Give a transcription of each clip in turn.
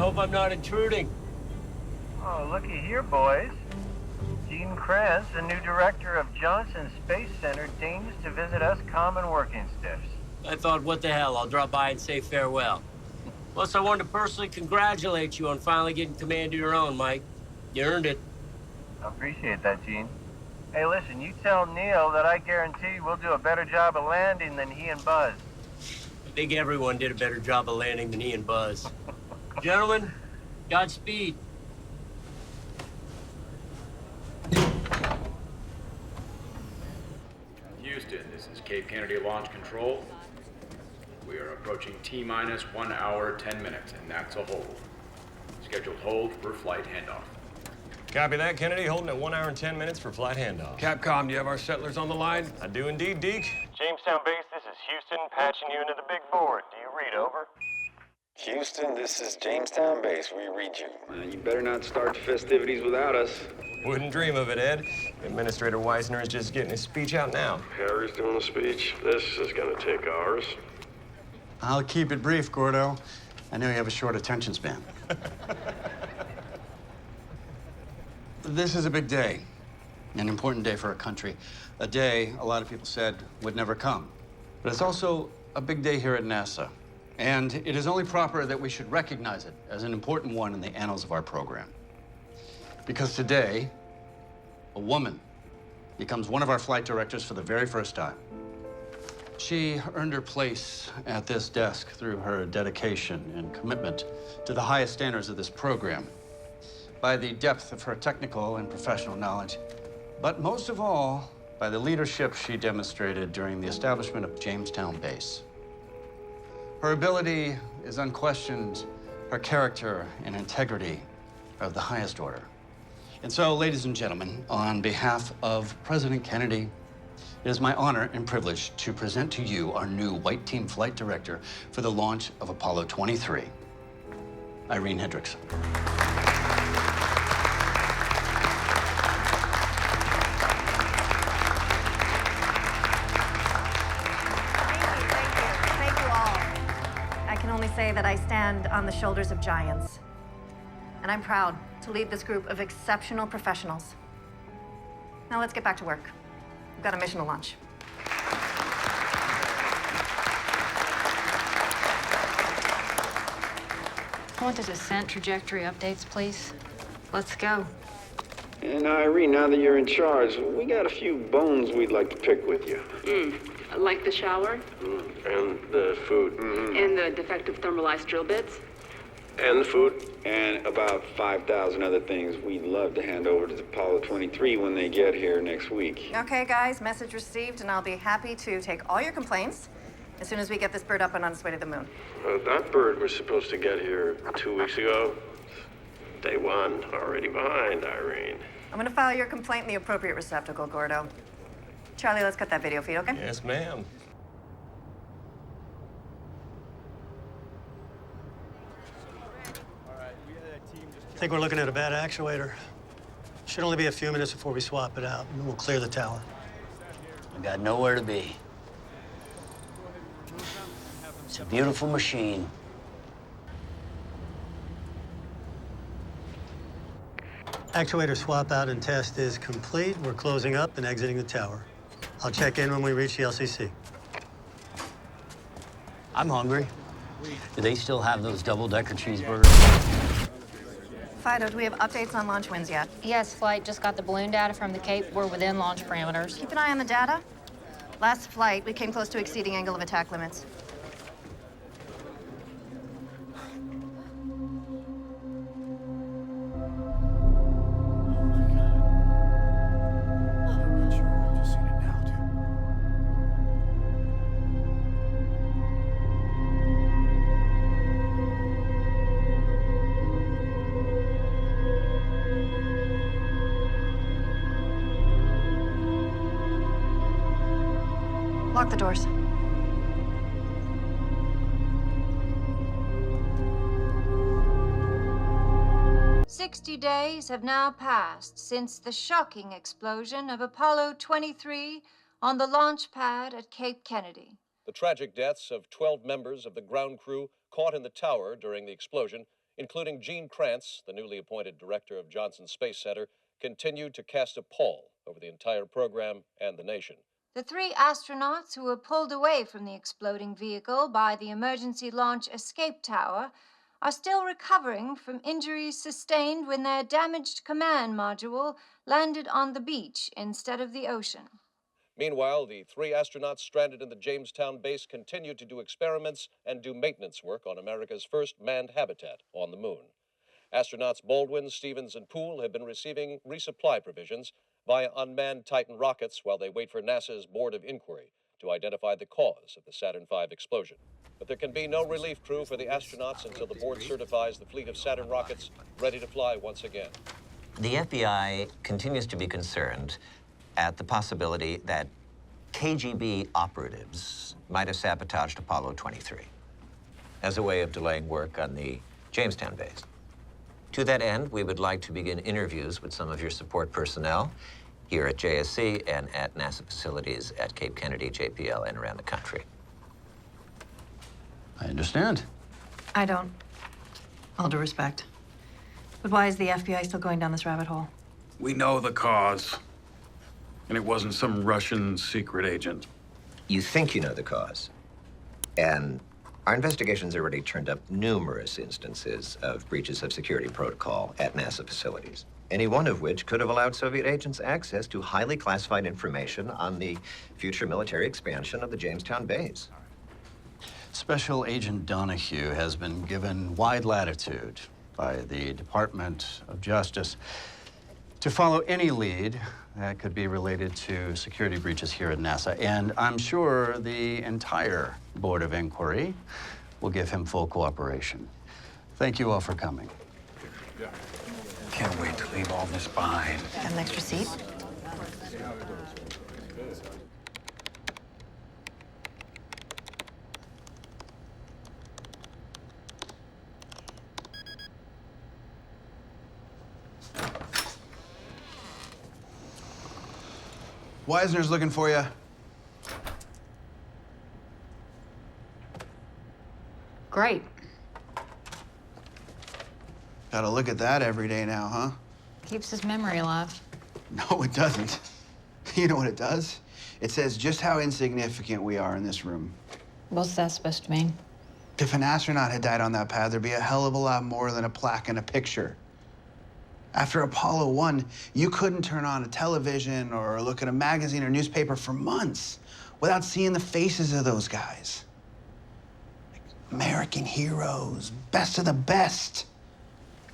hope I'm not intruding. Oh, looky here, boys. Gene Kranz, the new director of Johnson Space Center, deigns to visit us common working stiffs. I thought, what the hell, I'll drop by and say farewell. Plus, I wanted to personally congratulate you on finally getting command of your own, Mike. You earned it. I appreciate that, Gene. Hey, listen, you tell Neil that I guarantee we'll do a better job of landing than he and Buzz. I think everyone did a better job of landing than he and Buzz. Gentlemen, Godspeed. Houston, this is Cape Kennedy Launch Control. We are approaching T-minus 1 hour, 10 minutes, and that's a hold. Scheduled hold for flight handoff. Copy that, Kennedy. Holding at 1 hour and 10 minutes for flight handoff. Capcom, do you have our settlers on the line? I do indeed, Deke. Jamestown Base, this is Houston, patching you into the big board. Do you read, over? Houston, this is Jamestown Base. We read you. You better not start the festivities without us. Wouldn't dream of it, Ed. Administrator Weisner is just getting his speech out now. Harry's doing the speech. This is gonna take hours. I'll keep it brief, Gordo. I know you have a short attention span. This is a big day, an important day for our country. A day a lot of people said would never come. But it's also a big day here at NASA. And it is only proper that we should recognize it as an important one in the annals of our program. Because today, a woman becomes one of our flight directors for the very first time. She earned her place at this desk through her dedication and commitment to the highest standards of this program, by the depth of her technical and professional knowledge, but most of all, by the leadership she demonstrated during the establishment of Jamestown Base. Her ability is unquestioned. Her character and integrity are of the highest order. And so, ladies and gentlemen, on behalf of President Kennedy, it is my honor and privilege to present to you our new White Team Flight Director for the launch of Apollo 23, Irene Hendricks. Say that I stand on the shoulders of giants. And I'm proud to lead this group of exceptional professionals. Now let's get back to work. We've got a mission to launch. I want the descent trajectory updates, please. Let's go. And Irene, now that you're in charge, we got a few bones we'd like to pick with you. Like the shower? And the food. And the defective thermalized drill bits? And the food. And about 5,000 other things we'd love to hand over to Apollo 23 when they get here next week. Okay, guys, message received, and I'll be happy to take all your complaints as soon as we get this bird up and on its way to the moon. That bird was supposed to get here 2 weeks ago. Day one, already behind, Irene. I'm gonna file your complaint in the appropriate receptacle, Gordo. Charlie, let's cut that video feed, okay? Yes, ma'am. I think we're looking at a bad actuator. Should only be a few minutes before we swap it out, and then we'll clear the tower. I got nowhere to be. It's a beautiful machine. Actuator swap out and test is complete. We're closing up and exiting the tower. I'll check in when we reach the LCC. I'm hungry. Do they still have those double-decker cheeseburgers? Fido, do we have updates on launch winds yet? Yes, flight just got the balloon data from the Cape. We're within launch parameters. Keep an eye on the data. Last flight, we came close to exceeding angle of attack limits. Lock the doors. "60 days have now passed since the shocking explosion of Apollo 23 on the launch pad at Cape Kennedy. The tragic deaths of 12 members of the ground crew caught in the tower during the explosion including Gene Kranz, the newly appointed director of Johnson Space Center, continued to cast a pall over the entire program and the nation. The 3 astronauts who were pulled away from the exploding vehicle by the emergency launch escape tower are still recovering from injuries sustained when their damaged command module landed on the beach instead of the ocean. Meanwhile, the 3 astronauts stranded in the Jamestown base continue to do experiments and do maintenance work on America's first manned habitat on the moon. Astronauts Baldwin, Stevens, and Poole have been receiving resupply provisions via unmanned Titan rockets while they wait for NASA's Board of Inquiry to identify the cause of the Saturn V explosion. But there can be no relief crew for the astronauts until the board certifies the fleet of Saturn rockets ready to fly once again. The FBI continues to be concerned at the possibility that KGB operatives might have sabotaged Apollo 23 as a way of delaying work on the Jamestown base. To that end, we would like to begin interviews with some of your support personnel here at JSC and at NASA facilities at Cape Kennedy, JPL, and around the country. I understand. I don't. All due respect. But why is the FBI still going down this rabbit hole? We know the cause. And it wasn't some Russian secret agent. You think you know the cause. And our investigations already turned up numerous instances of breaches of security protocol at NASA facilities, any one of which could have allowed Soviet agents access to highly classified information on the future military expansion of the Jamestown base. Special Agent Donahue has been given wide latitude by the Department of Justice to follow any lead that could be related to security breaches here at NASA. And I'm sure the entire Board of Inquiry will give him full cooperation. Thank you all for coming. Can't wait to leave all this behind. Got an extra seat? Wisner's looking for you. Great. Gotta look at that every day now, huh? Keeps his memory alive. No, it doesn't. You know what it does? It says just how insignificant we are in this room. What's that supposed to mean? If an astronaut had died on that pad, there'd be a hell of a lot more than a plaque and a picture. After Apollo 1, you couldn't turn on a television or look at a magazine or newspaper for months without seeing the faces of those guys. Like American heroes, best of the best.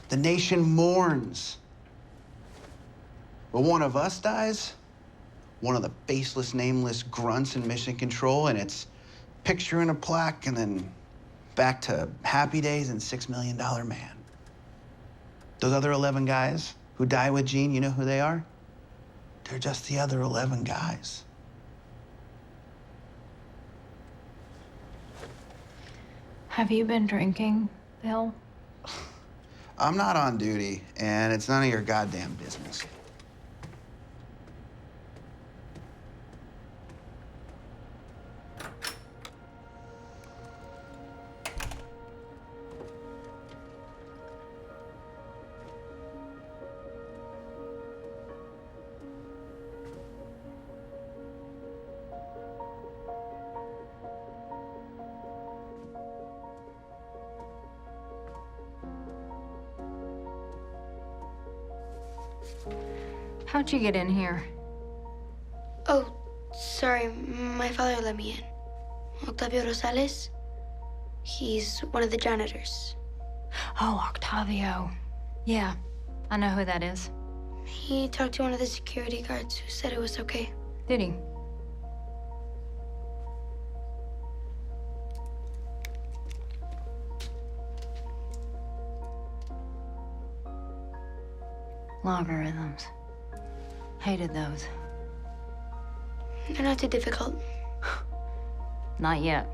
The nation mourns. But one of us dies, one of the faceless, nameless grunts in Mission Control, and it's picture and a plaque, and then back to happy days and $6 Million Man. Those other 11 guys who die with Gene, you know who they are? They're just the other 11 guys. Have you been drinking, Bill? I'm not on duty, and it's none of your goddamn business. How'd you get in here? Oh, sorry. My father let me in. Octavio Rosales. He's one of the janitors. Oh, Octavio. Yeah, I know who that is. He talked to one of the security guards who said it was okay. Did he? Logarithms. Hated those. They're not too difficult. Not yet.